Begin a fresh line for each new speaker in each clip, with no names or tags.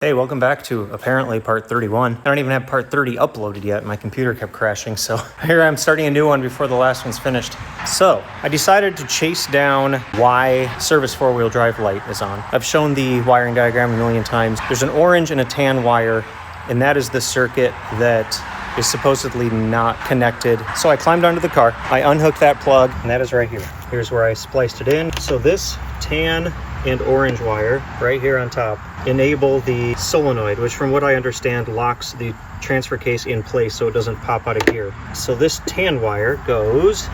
Hey, welcome back to apparently part 31. I don't even have part 30 uploaded yet. My computer kept crashing, so here I'm starting a new one before the last one's finished. So, I decided to chase down why service four-wheel drive light is on. I've shown the wiring diagram a million times. There's an orange and a tan wire, and that is the circuit that is supposedly not connected. So I climbed onto the car, I unhooked that plug, and that is right here. Here's where I spliced it in. So this tan and orange wire right here on top enable the solenoid, which from what I understand locks the transfer case in place so it doesn't pop out of gear. So this tan wire goes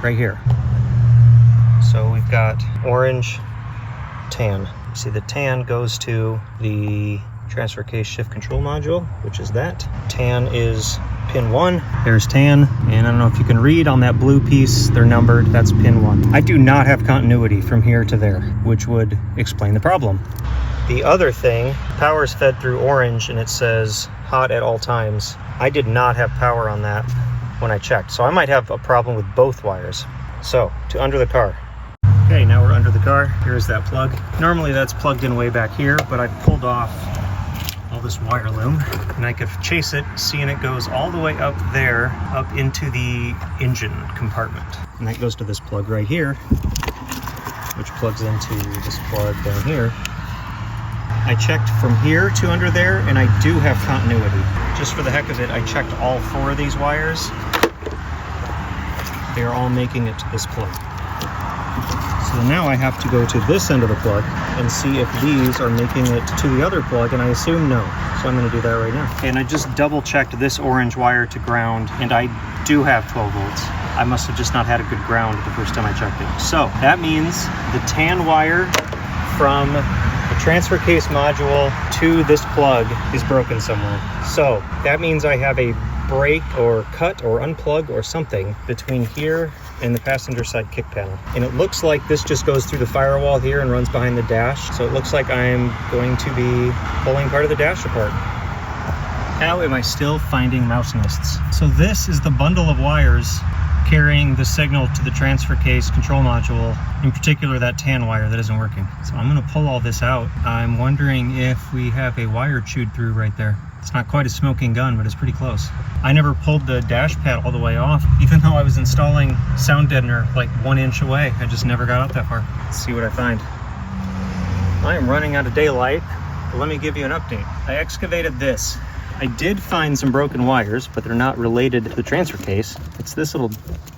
right here. So we've got orange, tan. See, the tan goes to the transfer case shift control module, which is that. Tan is pin 1. There's tan, and I don't know if you can read on that blue piece, they're numbered. That's pin 1. I do not have continuity from here to there, which would explain the problem. The other thing, power is fed through orange and it says hot at all times. I did not have power on that when I checked, so I might have a problem with both wires. So, to under the car. Okay, now we're under the car. Here's that plug. Normally that's plugged in way back here, but I pulled off all this wire loom and I could chase it, seeing it goes all the way up there, up into the engine compartment. And that goes to this plug right here, which plugs into this plug down here. I checked from here to under there and I do have continuity. Just for the heck of it, I checked all 4 of these wires. They are all making it to this plug. So now I have to go to this end of the plug and see if these are making it to the other plug, and I assume no. So I'm going to do that right now. And I just double checked this orange wire to ground, and I do have 12 volts. I must have just not had a good ground the first time I checked it. So that means the tan wire from the transfer case module to this plug is broken somewhere. So that means I have a break or cut or unplug or something between here and the passenger side kick panel. And it looks like this just goes through the firewall here and runs behind the dash. So it looks like I'm going to be pulling part of the dash apart. How am I still finding mouse nests? So this is the bundle of wires carrying the signal to the transfer case control module, in particular that tan wire that isn't working. So I'm gonna pull all this out. I'm wondering if we have a wire chewed through right there. It's not quite a smoking gun, but it's pretty close. I never pulled the dash pad all the way off, even though I was installing sound deadener like 1 inch away. I just never got out that far. Let's see what I find. I am running out of daylight, but let me give you an update. I excavated this. I did find some broken wires, but they're not related to the transfer case. It's this little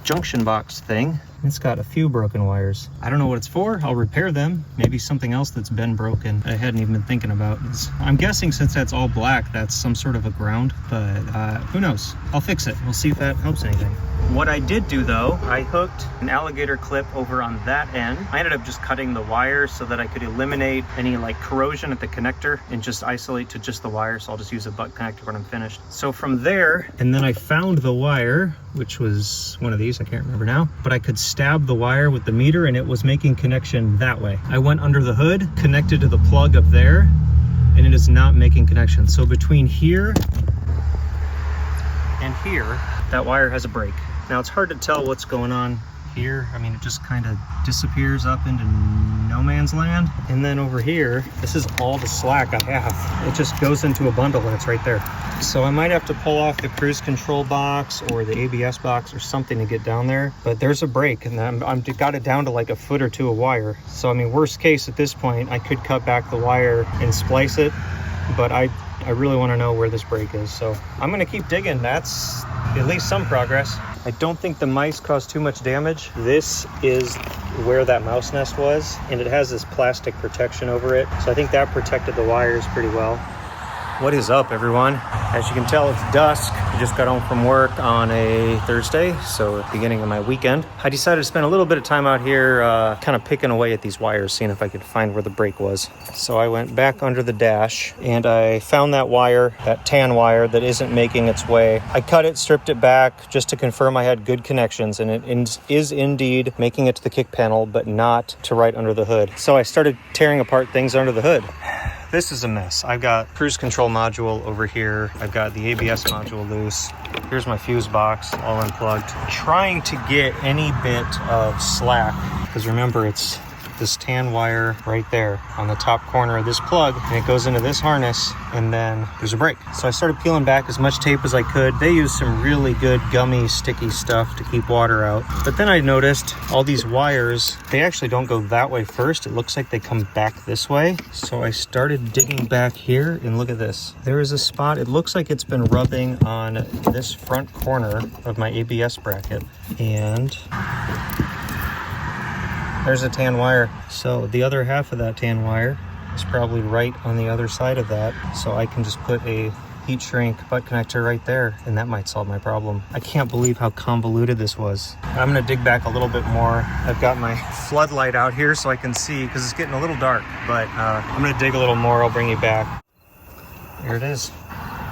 junction box thing. It's got a few broken wires. I don't know what it's for. I'll repair them. Maybe something else that's been broken I hadn't even been thinking about. I'm guessing since that's all black, that's some sort of a ground, but who knows? I'll fix it. We'll see if that helps anything. What I did do though, I hooked an alligator clip over on that end. I ended up just cutting the wire so that I could eliminate any like corrosion at the connector and just isolate to just the wire. So I'll just use a butt connector when I'm finished. So from there, and then I found the wire, which was one of these, I can't remember now, but I could stab the wire with the meter and it was making connection that way. I went under the hood, connected to the plug up there, and it is not making connection. So between here and here, that wire has a break. Now it's hard to tell what's going on here. I mean, it just kind of disappears up into no man's land. And then over here, this is all the slack I have. It just goes into a bundle and it's right there. So I might have to pull off the cruise control box or the ABS box or something to get down there. But there's a break and I've got it down to like a foot or 2 of wire. So I mean, worst case at this point, I could cut back the wire and splice it. But I really want to know where this break is. So I'm going to keep digging. That's at least some progress. I don't think the mice caused too much damage. This is where that mouse nest was, and it has this plastic protection over it. So I think that protected the wires pretty well. What is up, everyone? As you can tell, it's dusk. I just got home from work on a Thursday, so beginning of my weekend. I decided to spend a little bit of time out here kind of picking away at these wires, seeing if I could find where the break was. So I went back under the dash and I found that wire, that tan wire that isn't making its way. I cut it, stripped it back just to confirm I had good connections, and it is indeed making it to the kick panel, but not to right under the hood. So I started tearing apart things under the hood. This is a mess. I've got cruise control module over here. I've got the ABS module loose. Here's my fuse box all unplugged. Trying to get any bit of slack, because remember it's this tan wire right there on the top corner of this plug, and it goes into this harness, and then there's a break. So I started peeling back as much tape as I could. They use some really good gummy sticky stuff to keep water out. But then I noticed all these wires, they actually don't go that way first. It looks like they come back this way. So I started digging back here, and look at this. There is a spot, it looks like it's been rubbing on this front corner of my ABS bracket. And there's a tan wire. So the other half of that tan wire is probably right on the other side of that. So I can just put a heat shrink butt connector right there, and that might solve my problem. I can't believe how convoluted this was. I'm gonna dig back a little bit more. I've got my floodlight out here so I can see, because it's getting a little dark, but I'm gonna dig a little more. I'll bring you back. Here it is.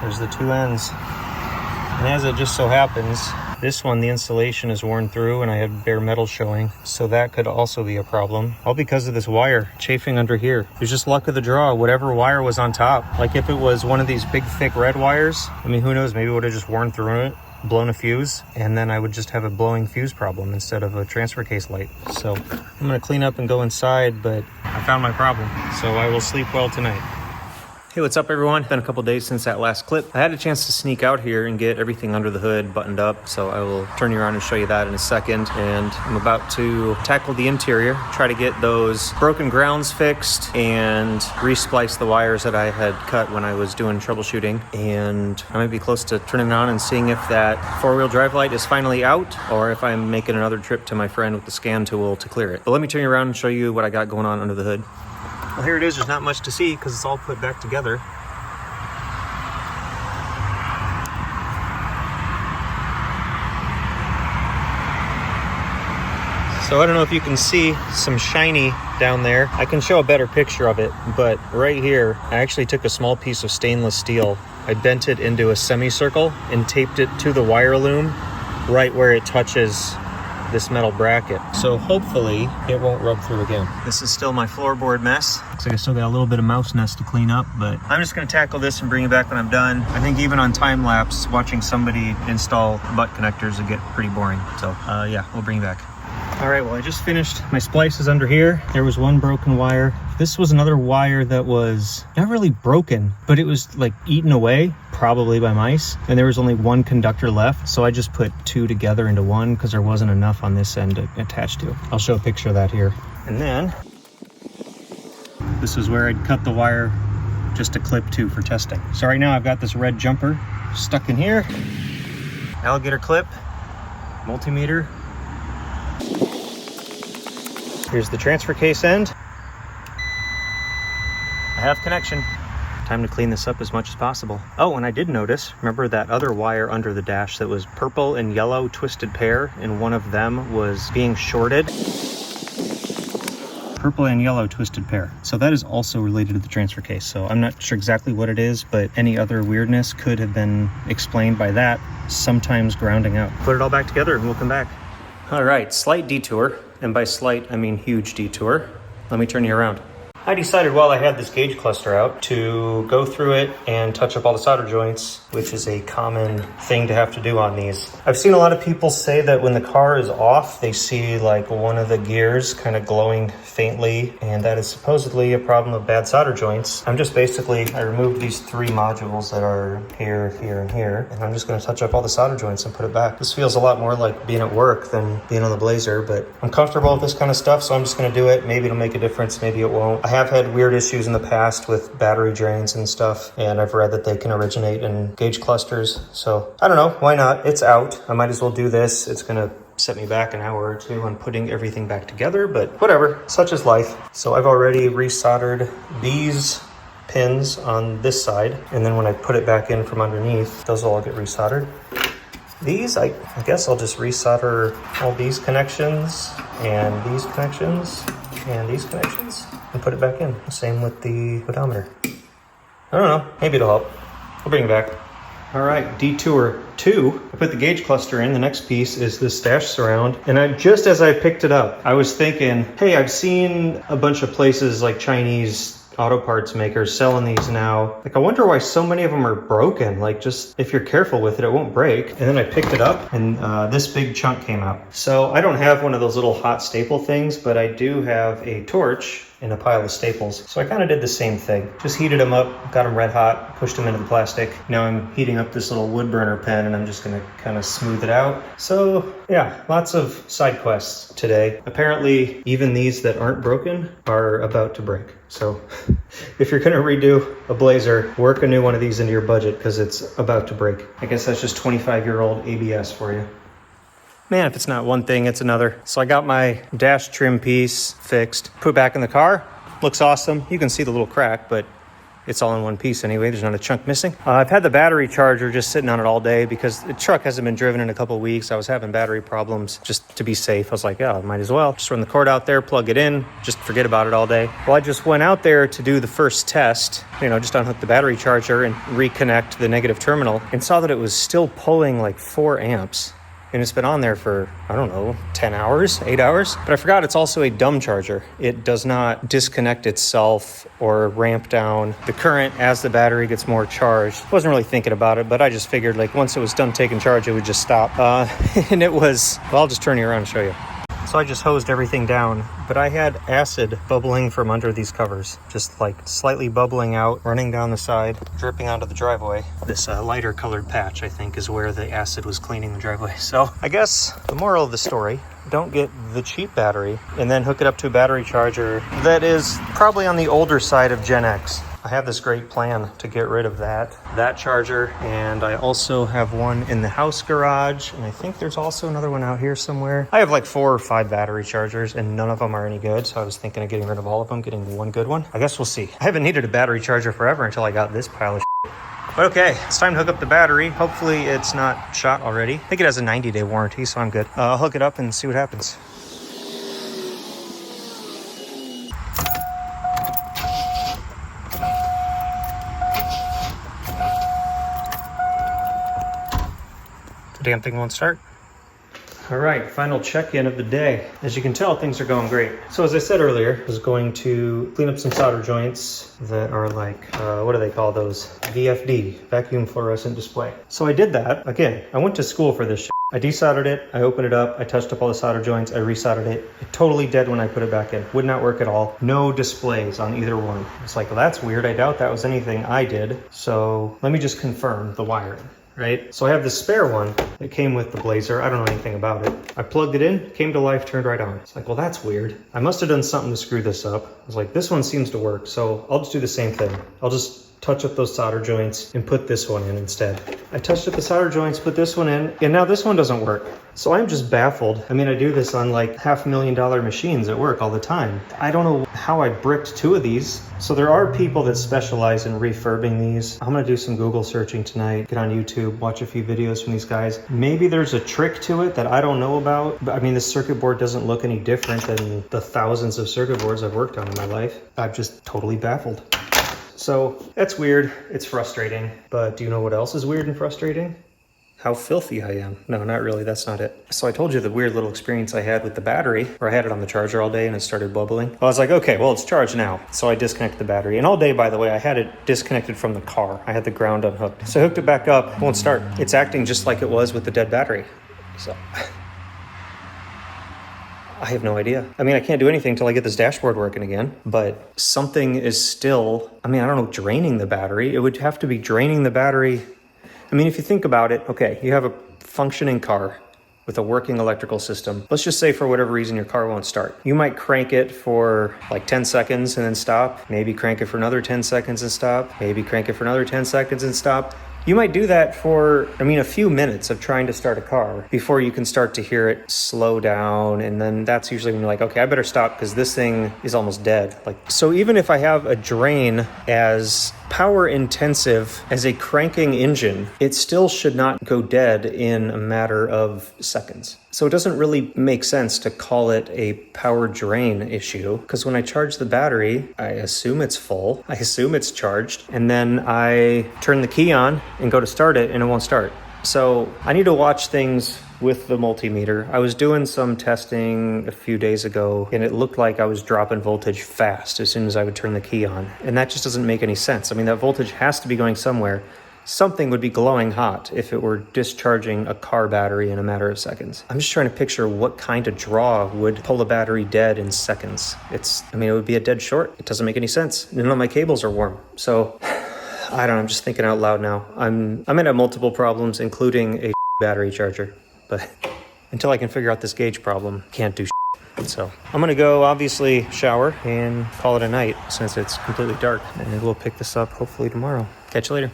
There's the two ends. And as it just so happens, this one, the insulation is worn through and I had bare metal showing. So that could also be a problem. All because of this wire chafing under here. It was just luck of the draw. Whatever wire was on top. Like if it was one of these big thick red wires, I mean, who knows, maybe it would have just worn through it, blown a fuse, and then I would just have a blowing fuse problem instead of a transfer case light. So I'm gonna clean up and go inside, but I found my problem. So I will sleep well tonight. Hey, what's up everyone? It's been a couple days since that last clip. I had a chance to sneak out here and get everything under the hood buttoned up, so I will turn you around and show you that in a second. And I'm about to tackle the interior, try to get those broken grounds fixed and resplice the wires that I had cut when I was doing troubleshooting. And I might be close to turning it on and seeing if that four-wheel drive light is finally out, or if I'm making another trip to my friend with the scan tool to clear it. But let me turn you around and show you what I got going on under the hood. Well, here it is. There's not much to see because it's all put back together. So I don't know if you can see some shiny down there. I can show a better picture of it, but right here, I actually took a small piece of stainless steel. I bent it into a semicircle and taped it to the wire loom right where it touches this metal bracket. So hopefully it won't rub through again. This is still my floorboard mess. Looks like I still got a little bit of mouse nest to clean up, but I'm just gonna tackle this and bring it back when I'm done. I think even on time lapse, watching somebody install butt connectors would get pretty boring. So yeah, we'll bring it back. All right, well, I just finished my splices under here. There was one broken wire. This was another wire that was not really broken, but it was like eaten away, probably by mice. And there was only one conductor left. So I just put two together into one because there wasn't enough on this end to attach to. I'll show a picture of that here. And then this is where I'd cut the wire just to clip to for testing. So right now I've got this red jumper stuck in here. Alligator clip, multimeter. Here's the transfer case end. I have connection. Time to clean this up as much as possible. Oh, and I did notice, remember that other wire under the dash that was purple and yellow twisted pair, and one of them was being shorted? Purple and yellow twisted pair. So that is also related to the transfer case. So I'm not sure exactly what it is, but any other weirdness could have been explained by that, sometimes grounding out. Put it all back together and we'll come back. All right, slight detour. And by slight, I mean huge detour. Let me turn you around. I decided while I had this gauge cluster out to go through it and touch up all the solder joints, which is a common thing to have to do on these. I've seen a lot of people say that when the car is off, they see like one of the gears kind of glowing faintly, and that is supposedly a problem of bad solder joints. I'm just basically, I removed these three modules that are here, here, and here, and I'm just gonna touch up all the solder joints and put it back. This feels a lot more like being at work than being on the Blazer, but I'm comfortable with this kind of stuff, so I'm just gonna do it. Maybe it'll make a difference, maybe it won't. I have had weird issues in the past with battery drains and stuff, and I've read that they can originate in gauge clusters. So I don't know, why not? It's out. I might as well do this. It's gonna set me back an hour or two on putting everything back together, but whatever, such is life. So I've already resoldered these pins on this side, and then when I put it back in from underneath, those will all get resoldered. These, I guess I'll just resolder all these connections and these connections and these connections and put it back in. Same with the odometer. I don't know, maybe it'll help. I'll bring it back. All right, detour 2. I put the gauge cluster in. The next piece is this dash surround. And just as I picked it up, I was thinking, hey, I've seen a bunch of places like Chinese auto parts makers selling these now. Like, I wonder why so many of them are broken. Like, just if you're careful with it, it won't break. And then I picked it up and this big chunk came out. So I don't have one of those little hot staple things, but I do have a torch and a pile of staples. So I kind of did the same thing. Just heated them up, got them red hot, pushed them into the plastic. Now I'm heating up this little wood burner pen and I'm just gonna kind of smooth it out. So yeah, lots of side quests today. Apparently, even these that aren't broken are about to break. So if you're gonna redo a Blazer, work a new one of these into your budget because it's about to break. I guess that's just 25-year-old ABS for you. Man, if it's not one thing, it's another. So I got my dash trim piece fixed, put back in the car. Looks awesome. You can see the little crack, but it's all in one piece anyway. There's not a chunk missing. I've had the battery charger just sitting on it all day because the truck hasn't been driven in a couple of weeks. I was having battery problems. Just to be safe, I was like, yeah, I might as well just run the cord out there, plug it in, just forget about it all day. Well, I just went out there to do the first test, just unhook the battery charger and reconnect the negative terminal and saw that it was still pulling like 4 amps. And it's been on there for, I don't know, 10 hours, 8 hours. But I forgot it's also a dumb charger. It does not disconnect itself or ramp down the current as the battery gets more charged. Wasn't really thinking about it, but I just figured like once it was done taking charge, it would just stop. And it was, well, I'll just turn you around and show you. So I just hosed everything down, but I had acid bubbling from under these covers, just like slightly bubbling out, running down the side, dripping onto the driveway. This lighter colored patch, I think, is where the acid was cleaning the driveway. So I guess the moral of the story, don't get the cheap battery and then hook it up to a battery charger that is probably on the older side of Gen X. I have this great plan to get rid of that charger, and I also have one in the house garage, and I think there's also another one out here somewhere. I have like 4 or 5 battery chargers, and none of them are any good, so I was thinking of getting rid of all of them, getting one good one. I guess we'll see. I haven't needed a battery charger forever until I got this pile of shit. But okay, it's time to hook up the battery. Hopefully it's not shot already. I think it has a 90-day warranty, so I'm good. I'll hook it up and see what happens. Damn thing won't start. All right, final check-in of the day. As you can tell, things are going great. So as I said earlier, I was going to clean up some solder joints that are like, what do they call those? VFD, vacuum fluorescent display. So I did that. Again, I went to school for this shit. I desoldered it, I opened it up, I touched up all the solder joints, I resoldered it. It totally dead when I put it back in. Would not work at all. No displays on either one. It's like, well, that's weird. I doubt that was anything I did. So let me just confirm the wiring. Right? So I have this spare one that came with the Blazer. I don't know anything about it. I plugged it in, came to life, turned right on. It's like, well, that's weird. I must have done something to screw this up. I was like, this one seems to work. So I'll just do the same thing. I'll just touch up those solder joints and put this one in instead. I touched up the solder joints, put this one in, and now this one doesn't work. So I'm just baffled. I mean, I do this on like $500,000 machines at work all the time. I don't know how I bricked 2 of these. So there are people that specialize in refurbing these. I'm gonna do some Google searching tonight, get on YouTube, watch a few videos from these guys. Maybe there's a trick to it that I don't know about. But I mean, this circuit board doesn't look any different than the thousands of circuit boards I've worked on in my life. I'm just totally baffled. So that's weird, it's frustrating, but do you know what else is weird and frustrating? How filthy I am. No, not really, that's not it. So I told you the weird little experience I had with the battery, where I had it on the charger all day and it started bubbling. I was like, okay, well, it's charged now. So I disconnected the battery. And all day, by the way, I had it disconnected from the car. I had the ground unhooked. So I hooked it back up, it won't start. It's acting just like it was with the dead battery. So I have no idea. I mean, I can't do anything until I get this dashboard working again, but something is still, I mean, I don't know, draining the battery. It would have to be draining the battery. I mean, if you think about it, okay, you have a functioning car with a working electrical system. Let's just say for whatever reason your car won't start. You might crank it for like 10 seconds and then stop. Maybe crank it for another 10 seconds and stop. Maybe crank it for another 10 seconds and stop. You might do that for, a few minutes of trying to start a car before you can start to hear it slow down. And then that's usually when you're like, okay, I better stop because this thing is almost dead. So even if I have a drain as power intensive as a cranking engine, it still should not go dead in a matter of seconds. So it doesn't really make sense to call it a power drain issue, because when I charge the battery, I assume it's full, I assume it's charged, and then I turn the key on and go to start it and it won't start. So I need to watch things with the multimeter. I was doing some testing a few days ago and it looked like I was dropping voltage fast as soon as I would turn the key on. And that just doesn't make any sense. I mean, that voltage has to be going somewhere. Something would be glowing hot if it were discharging a car battery in a matter of seconds. I'm just trying to picture what kind of draw would pull a battery dead in seconds. I mean, it would be a dead short. It doesn't make any sense. None of my cables are warm. So I don't know, I'm just thinking out loud now. I'm gonna have multiple problems, including a battery charger. But until I can figure out this gauge problem, can't do shit. So I'm gonna go obviously shower and call it a night since it's completely dark. And we'll pick this up hopefully tomorrow. Catch you later.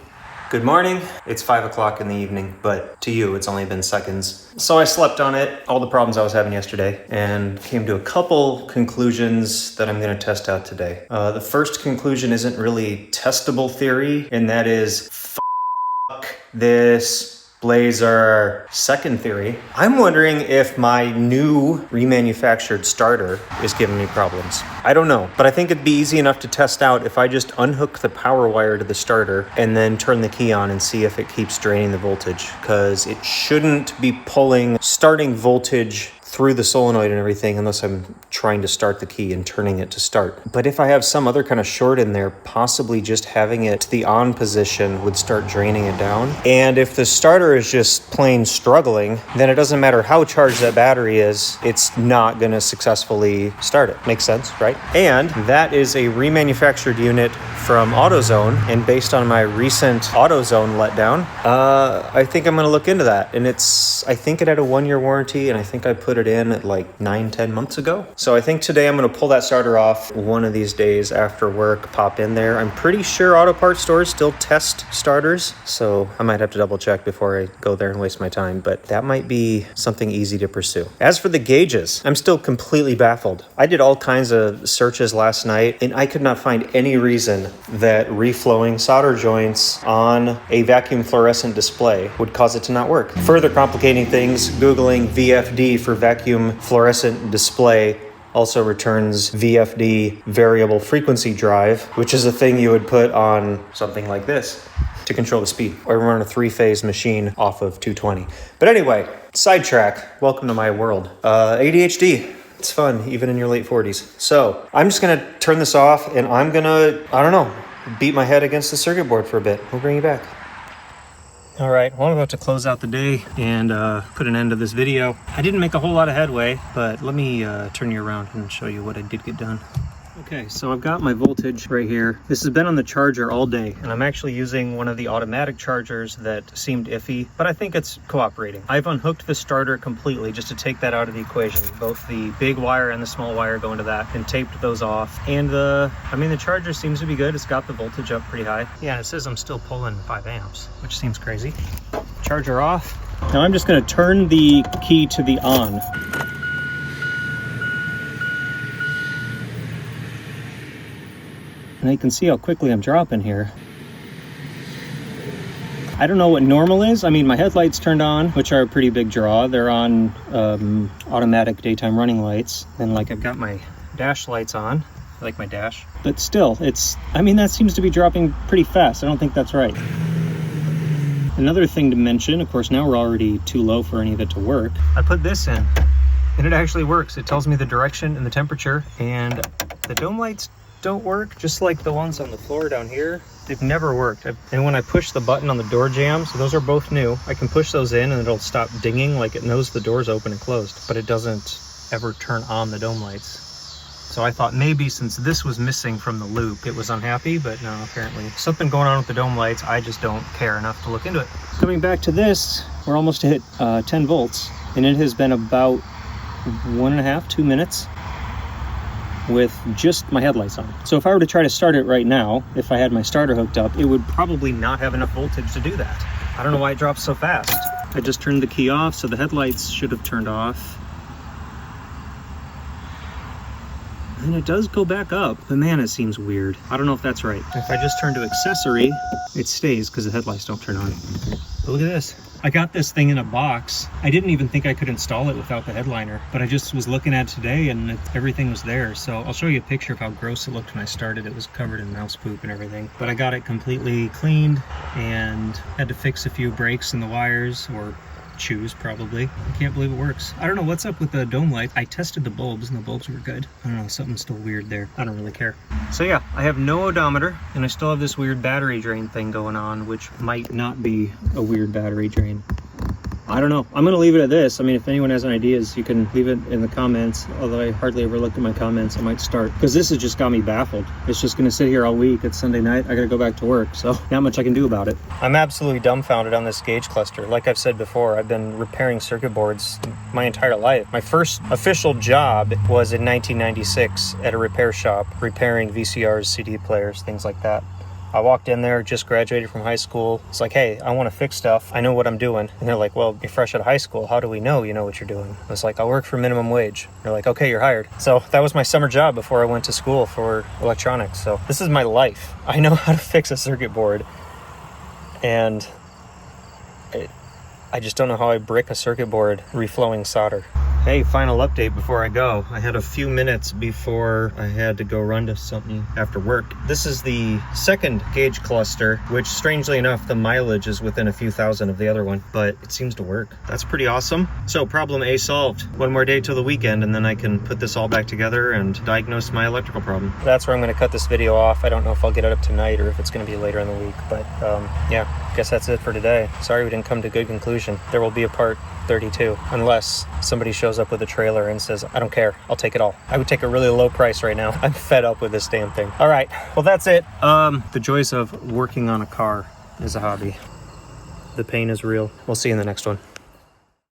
Good morning. It's 5 o'clock in the evening, but to you, it's only been seconds. So I slept on it, all the problems I was having yesterday, and came to a couple conclusions that I'm gonna test out today. The first conclusion isn't really testable theory, and that is, fuck this Blazer. Second theory, I'm wondering if my new remanufactured starter is giving me problems. I don't know, but I think it'd be easy enough to test out if I just unhook the power wire to the starter and then turn the key on and see if it keeps draining the voltage, because it shouldn't be pulling starting voltage through the solenoid and everything unless I'm trying to start the key and turning it to start. But if I have some other kind of short in there, possibly just having it to the on position would start draining it down. And if the starter is just plain struggling, then it doesn't matter how charged that battery is, it's not gonna successfully start it. Makes sense, right? And that is a remanufactured unit from AutoZone, and based on my recent AutoZone letdown, I think I'm gonna look into that. And I think it had a 1-year warranty, and I think I put it in at like 9-10 months ago. So I think today I'm gonna pull that starter off one of these days after work, pop in there. I'm pretty sure auto parts stores still test starters, so I might have to double check before I go there and waste my time, but that might be something easy to pursue. As for the gauges, I'm still completely baffled. I did all kinds of searches last night, and I could not find any reason that reflowing solder joints on a vacuum fluorescent display would cause it to not work. Further complicating things, Googling VFD for vacuum fluorescent display also returns VFD variable frequency drive, which is a thing you would put on something like this to control the speed, or run a 3-phase machine off of 220. But anyway, sidetrack. Welcome to my world. ADHD. It's fun, even in your late 40s. So I'm just gonna turn this off, and I'm gonna, I don't know, beat my head against the circuit board for a bit. We'll bring you back. All right, well, I'm about to close out the day and put an end to this video. I didn't make a whole lot of headway, but let me turn you around and show you what I did get done. Okay, so I've got my voltage right here. This has been on the charger all day, and I'm actually using one of the automatic chargers that seemed iffy, but I think it's cooperating. I've unhooked the starter completely just to take that out of the equation. Both the big wire and the small wire go into that, and taped those off. And the charger seems to be good. It's got the voltage up pretty high. Yeah, and it says I'm still pulling 5 amps, which seems crazy. Charger off. Now I'm just gonna turn the key to the on. And you can see how quickly I'm dropping here. I don't know what normal is. I mean, my headlights turned on, which are a pretty big draw. They're on automatic daytime running lights. And like I've got my dash lights on. I like my dash. But still, that seems to be dropping pretty fast. I don't think that's right. Another thing to mention, of course, now we're already too low for any of it to work. I put this in, and it actually works. It tells me the direction and the temperature, and the dome lights don't work, just like the ones on the floor down here. They've never worked. And when I push the button on the door jams, those are both new, I can push those in and it'll stop dinging, like it knows the door's open and closed, but it doesn't ever turn on the dome lights. So I thought maybe since this was missing from the loop, it was unhappy, but no, apparently something going on with the dome lights. I just don't care enough to look into it. Coming back to this, we're almost to hit 10 volts, and it has been about 1.5 to 2 minutes with just my headlights on. So if I were to try to start it right now, if I had my starter hooked up, it would probably not have enough voltage to do that. I don't know why it drops so fast. I just turned the key off, so the headlights should have turned off. And it does go back up, but man, it seems weird. I don't know if that's right. If I just turn to accessory, it stays because the headlights don't turn on. But look at this. I got this thing in a box. I didn't even think I could install it without the headliner, but I just was looking at it today and everything was there. So I'll show you a picture of how gross it looked when I started. It was covered in mouse poop and everything, but I got it completely cleaned and had to fix a few breaks in the wires, or choose, probably. I can't believe it works. I don't know what's up with the dome lights. I tested the bulbs and the bulbs were good. I don't know, something's still weird there. I don't really care. So yeah, I have no odometer and I still have this weird battery drain thing going on, which might not be a weird battery drain. I don't know. I'm going to leave it at this. I mean, if anyone has any ideas, you can leave it in the comments. Although I hardly ever look at my comments, I might start. Because this has just got me baffled. It's just going to sit here all week. It's Sunday night. I got to go back to work. So not much I can do about it. I'm absolutely dumbfounded on this gauge cluster. Like I've said before, I've been repairing circuit boards my entire life. My first official job was in 1996 at a repair shop, repairing VCRs, CD players, things like that. I walked in there, just graduated from high school. It's like, hey, I want to fix stuff. I know what I'm doing. And they're like, well, you're fresh out of high school. How do we know you know what you're doing? I was like, I'll work for minimum wage. They're like, okay, you're hired. So that was my summer job before I went to school for electronics. So this is my life. I know how to fix a circuit board. And I just don't know how I brick a circuit board reflowing solder. Hey, final update before I go. I had a few minutes before I had to go run to something after work. This is the second gauge cluster, which strangely enough, the mileage is within a few thousand of the other one, but it seems to work. That's pretty awesome. So problem A solved. One more day till the weekend, and then I can put this all back together and diagnose my electrical problem. That's where I'm going to cut this video off. I don't know if I'll get it up tonight or if it's going to be later in the week, but yeah, I guess that's it for today. Sorry we didn't come to a good conclusion. There will be a part 32 unless somebody shows up with a trailer and says, I don't care, I'll take it all. I would take a really low price right now. I'm fed up with this damn thing. All right, well, that's it. The joys of working on a car is a hobby. The pain is real. We'll see you in the next one.